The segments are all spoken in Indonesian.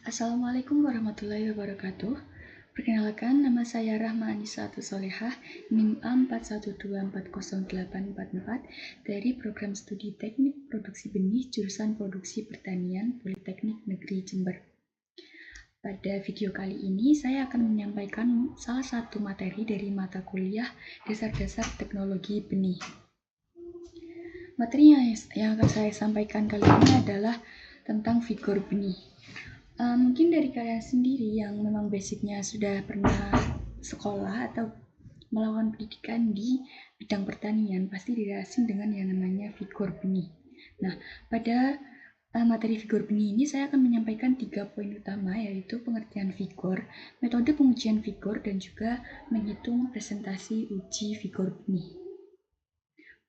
Assalamualaikum warahmatullahi wabarakatuh. Perkenalkan, nama saya Rahma Anisatu Solehah, NIM A41240844 dari Program Studi Teknik Produksi Benih Jurusan Produksi Pertanian Politeknik Negeri Jember. Pada video kali ini, saya akan menyampaikan salah satu materi dari mata kuliah Dasar-Dasar Teknologi Benih. Materi yang akan saya sampaikan kali ini adalah tentang vigor benih. Mungkin dari kalian sendiri yang memang basicnya sudah pernah sekolah atau melakukan pendidikan di bidang pertanian pasti tidak asing dengan yang namanya vigor benih. Nah, pada materi vigor benih ini saya akan menyampaikan 3 poin utama, yaitu pengertian vigor, metode pengujian vigor, dan juga menghitung presentasi uji vigor benih.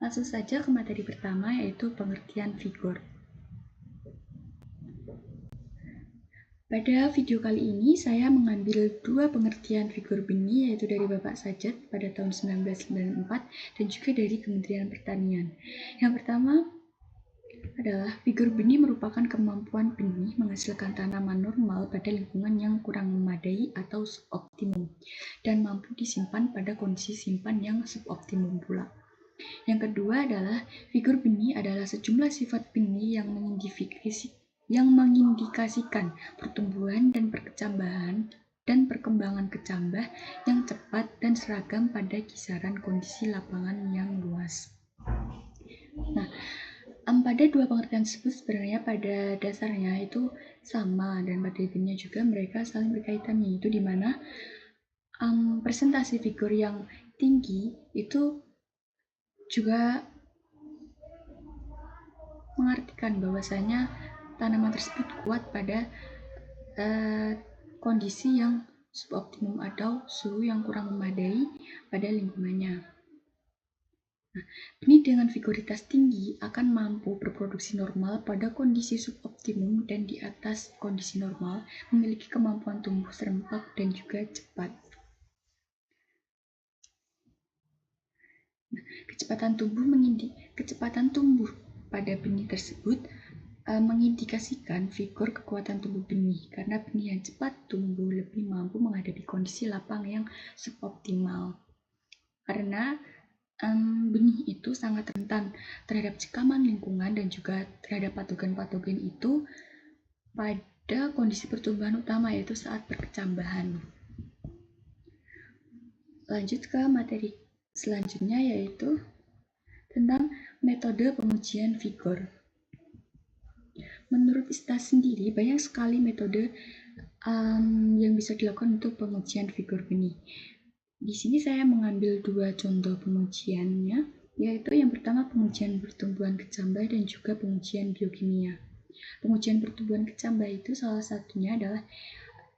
Langsung saja ke materi pertama, yaitu pengertian vigor. Pada video kali ini saya mengambil 2 pengertian vigor benih, yaitu dari Bapak Sajat pada tahun 1994 dan juga dari Kementerian Pertanian. Yang pertama adalah vigor benih merupakan kemampuan benih menghasilkan tanaman normal pada lingkungan yang kurang memadai atau suboptimum dan mampu disimpan pada kondisi simpan yang suboptimum pula. Yang kedua adalah vigor benih adalah sejumlah sifat benih yang mengindikasikan pertumbuhan dan perkembangan kecambah yang cepat dan seragam pada kisaran kondisi lapangan yang luas. Nah, pada 2 pengertian tersebut sebenarnya pada dasarnya itu sama, dan pada intinya juga mereka saling berkaitan, yaitu di mana presentasi vigor yang tinggi itu juga mengartikan bahwasanya tanaman tersebut kuat pada kondisi yang suboptimum atau suhu yang kurang memadai pada lingkungannya. Nah, benih dengan vigoritas tinggi akan mampu berproduksi normal pada kondisi suboptimum dan di atas kondisi normal, memiliki kemampuan tumbuh serempak dan juga cepat. Nah, kecepatan tumbuh pada benih tersebut mengindikasikan vigor kekuatan tubuh benih, karena benih yang cepat tumbuh lebih mampu menghadapi kondisi lapang yang suboptimal. Karena benih itu sangat rentan terhadap cekaman lingkungan dan juga terhadap patogen-patogen itu pada kondisi pertumbuhan utama, yaitu saat perkecambahan. Lanjut ke materi selanjutnya, yaitu tentang metode pengujian vigor. Menurut ISTA sendiri, banyak sekali metode yang bisa dilakukan untuk pengujian vigor benih. Di sini saya mengambil 2 contoh pengujiannya, yaitu yang pertama pengujian pertumbuhan kecambah dan juga pengujian biokimia. Pengujian pertumbuhan kecambah itu salah satunya adalah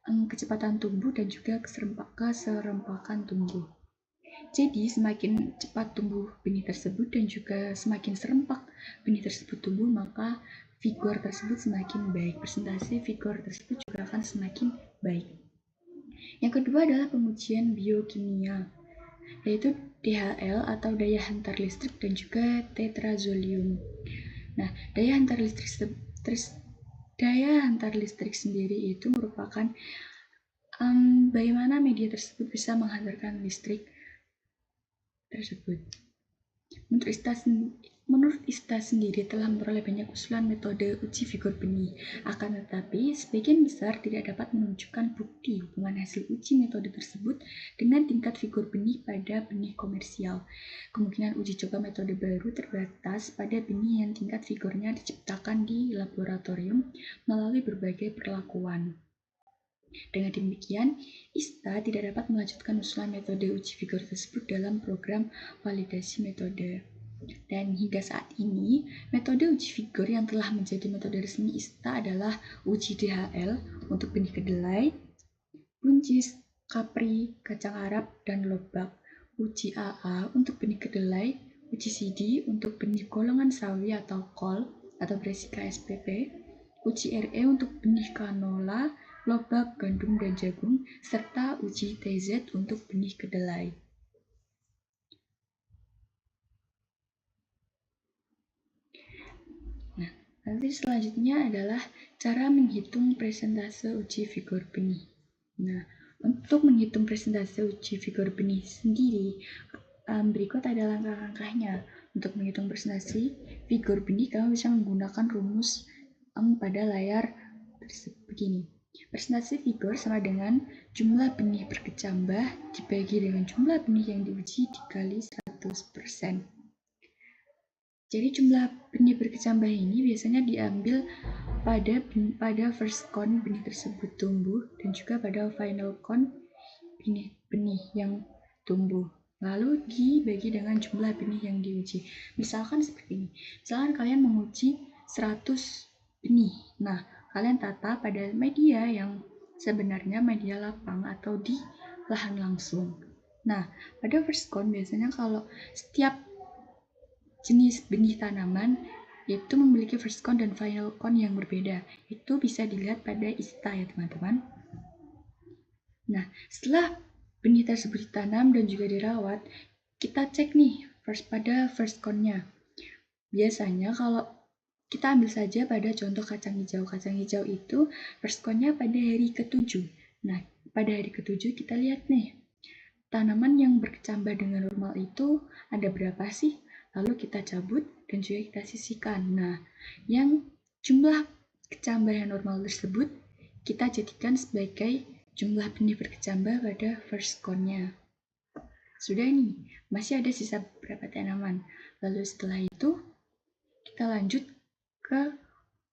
kecepatan tumbuh dan juga keserempakan tumbuh. Jadi semakin cepat tumbuh benih tersebut dan juga semakin serempak benih tersebut tumbuh, maka vigor tersebut semakin baik, presentasi vigor tersebut juga akan semakin baik. Yang kedua adalah pengujian biokimia, yaitu DHL atau daya hantar listrik dan juga tetrazolium. Nah, daya hantar listrik sendiri itu merupakan bagaimana media tersebut bisa menghantarkan listrik tersebut. Menurut ISTA sendiri telah memperoleh banyak usulan metode uji vigor benih, akan tetapi sebagian besar tidak dapat menunjukkan bukti hubungan hasil uji metode tersebut dengan tingkat vigor benih pada benih komersial. Kemungkinan uji coba metode baru terbatas pada benih yang tingkat vigornya diciptakan di laboratorium melalui berbagai perlakuan. Dengan demikian, ISTA tidak dapat melanjutkan usulan metode uji vigor tersebut dalam program validasi metode. Dan hingga saat ini, metode uji vigor yang telah menjadi metode resmi ISTA adalah uji DHL untuk benih kedelai, buncis, kapri, kacang Arab, dan lobak, uji AA untuk benih kedelai, uji CD untuk benih golongan sawi atau kol atau Brassica spp, uji RE untuk benih kanola, lobak, gandum, dan jagung, serta uji TZ untuk benih kedelai. Nah, Nanti selanjutnya adalah cara menghitung persentase uji vigor benih. Nah, untuk menghitung persentase uji vigor benih sendiri, berikut ada langkah-langkahnya. Untuk menghitung persentase vigor benih, kamu bisa menggunakan rumus pada layar begini. Persentase vigor sama dengan jumlah benih berkecambah dibagi dengan jumlah benih yang diuji dikali 100%. Jadi jumlah benih berkecambah ini biasanya diambil pada first count benih tersebut tumbuh dan juga pada final count benih yang tumbuh. Lalu dibagi dengan jumlah benih yang diuji. Misalkan seperti ini. Misalkan kalian menguji 100 benih. Nah, kalian tata pada media yang sebenarnya media lapang atau di lahan langsung. Nah, pada first count biasanya kalau setiap jenis benih tanaman itu memiliki first count dan final count yang berbeda. Itu bisa dilihat pada ISTA ya teman-teman. Nah, setelah benih tersebut ditanam dan juga dirawat, kita cek nih pada first count-nya. Biasanya kalau kita ambil saja pada contoh kacang hijau. Kacang hijau itu first count-nya pada hari ke-7. Nah, pada hari ke-7 kita lihat nih, tanaman yang berkecambah dengan normal itu ada berapa sih? Lalu kita cabut dan juga kita sisihkan. Nah, yang jumlah kecambah yang normal tersebut kita jadikan sebagai jumlah benih berkecambah pada first count-nya. Sudah nih, masih ada sisa beberapa tanaman. Lalu setelah itu kita lanjut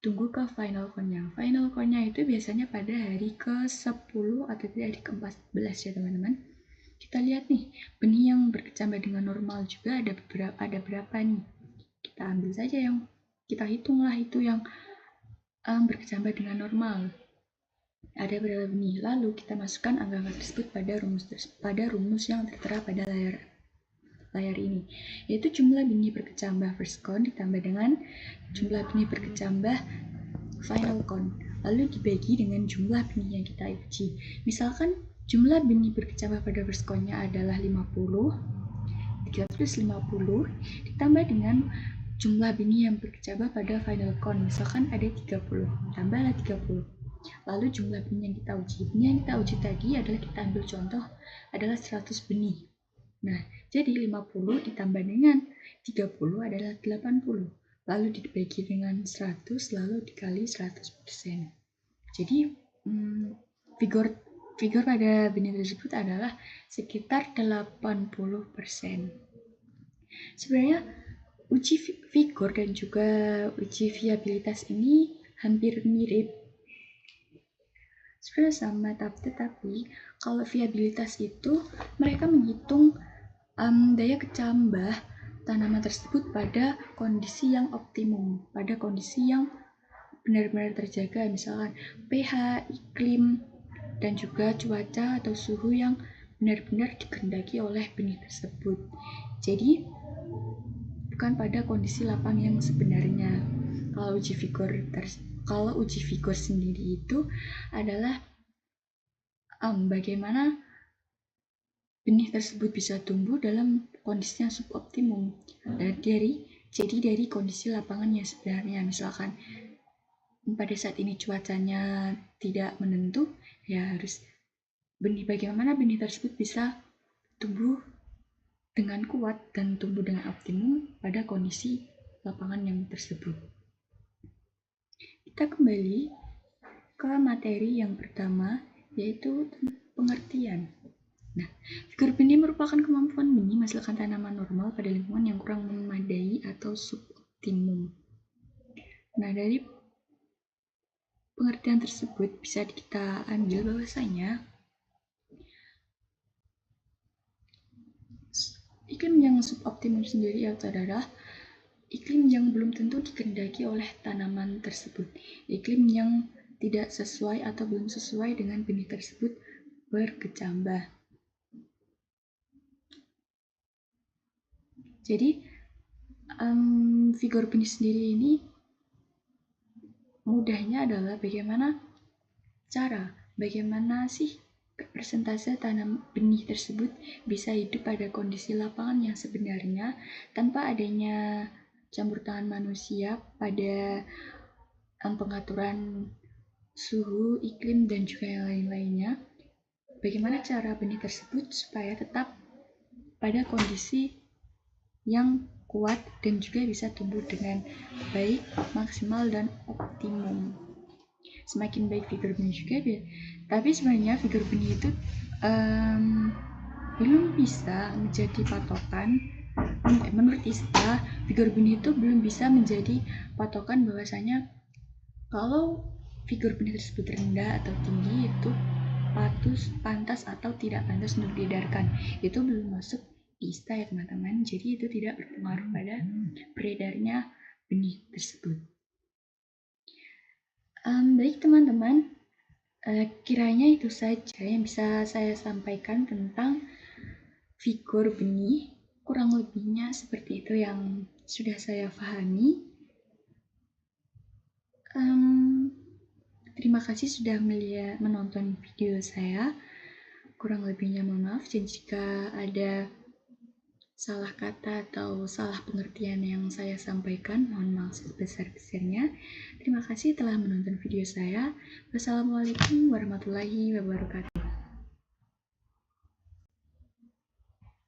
tunggu ke final count-nya. Final count-nya itu biasanya pada hari ke-10 atau hari ke-14 ya teman-teman. Kita lihat nih, benih yang berkecambah dengan normal juga ada berapa nih. Kita ambil saja yang, kita hitunglah itu yang berkecambah dengan normal. Ada berapa benih, lalu kita masukkan angka-angka tersebut pada rumus yang tertera pada layar ini, yaitu jumlah benih berkecambah first count ditambah dengan jumlah benih berkecambah final count, lalu dibagi dengan jumlah benih yang kita uji. Misalkan jumlah benih berkecambah pada first count-nya adalah 50, 350 ditambah dengan jumlah benih yang berkecambah pada final count, misalkan ada 30, tambahlah 30. Lalu jumlah benih yang kita uji. Benih yang kita uji tadi adalah kita ambil contoh adalah 100 benih. Nah, jadi 50 ditambah dengan 30 adalah 80. Lalu dibagi dengan 100, lalu dikali 100%. Jadi, vigor pada benih tersebut adalah sekitar 80%. Sebenarnya uji vigor dan juga uji viabilitas ini hampir mirip. Sebenarnya sama, tetapi kalau viabilitas itu mereka menghitung daya kecambah tanaman tersebut pada kondisi yang optimum, pada kondisi yang benar-benar terjaga, misalkan pH, iklim, dan juga cuaca atau suhu yang benar-benar dikehendaki oleh benih tersebut. Jadi, bukan pada kondisi lapang yang sebenarnya. Kalau uji vigor sendiri itu adalah bagaimana benih tersebut bisa tumbuh dalam kondisi yang suboptimum. Jadi dari kondisi lapangan yang sebenarnya, misalkan pada saat ini cuacanya tidak menentu, ya harus bagaimana benih tersebut bisa tumbuh dengan kuat dan tumbuh dengan optimum pada kondisi lapangan yang tersebut. Kita kembali ke materi yang pertama, yaitu pengertian. Nah, vigor benih merupakan kemampuan benih menghasilkan tanaman normal pada lingkungan yang kurang memadai atau suboptimum. Nah, dari pengertian tersebut bisa kita ambil bahwasanya iklim yang suboptimum sendiri adalah iklim yang belum tentu dikehendaki oleh tanaman tersebut. Iklim yang tidak sesuai atau belum sesuai dengan benih tersebut berkecambah. Jadi, vigor benih sendiri ini mudahnya adalah bagaimana sih persentase tanam benih tersebut bisa hidup pada kondisi lapangan yang sebenarnya tanpa adanya campur tangan manusia pada pengaturan suhu, iklim, dan juga yang lain-lainnya. Bagaimana cara benih tersebut supaya tetap pada kondisi yang kuat dan juga bisa tumbuh dengan baik, maksimal, dan optimum. Semakin baik figur benih juga, tapi sebenarnya figur benih itu belum bisa menjadi patokan. Menurut Ista, figur benih itu belum bisa menjadi patokan bahwasanya kalau figur benih tersebut rendah atau tinggi itu pantas atau tidak pantas untuk diedarkan. Itu belum masuk Ista ya teman-teman, jadi itu tidak berpengaruh pada beredarnya benih tersebut. Baik teman-teman, kiranya itu saja yang bisa saya sampaikan tentang figur benih. Kurang lebihnya seperti itu yang sudah saya pahami. Terima kasih sudah menonton video saya. Kurang lebihnya mohon maaf, dan jika ada salah kata atau salah pengertian yang saya sampaikan, mohon maaf sebesar-besarnya. Terima kasih telah menonton video saya. Wassalamualaikum warahmatullahi wabarakatuh.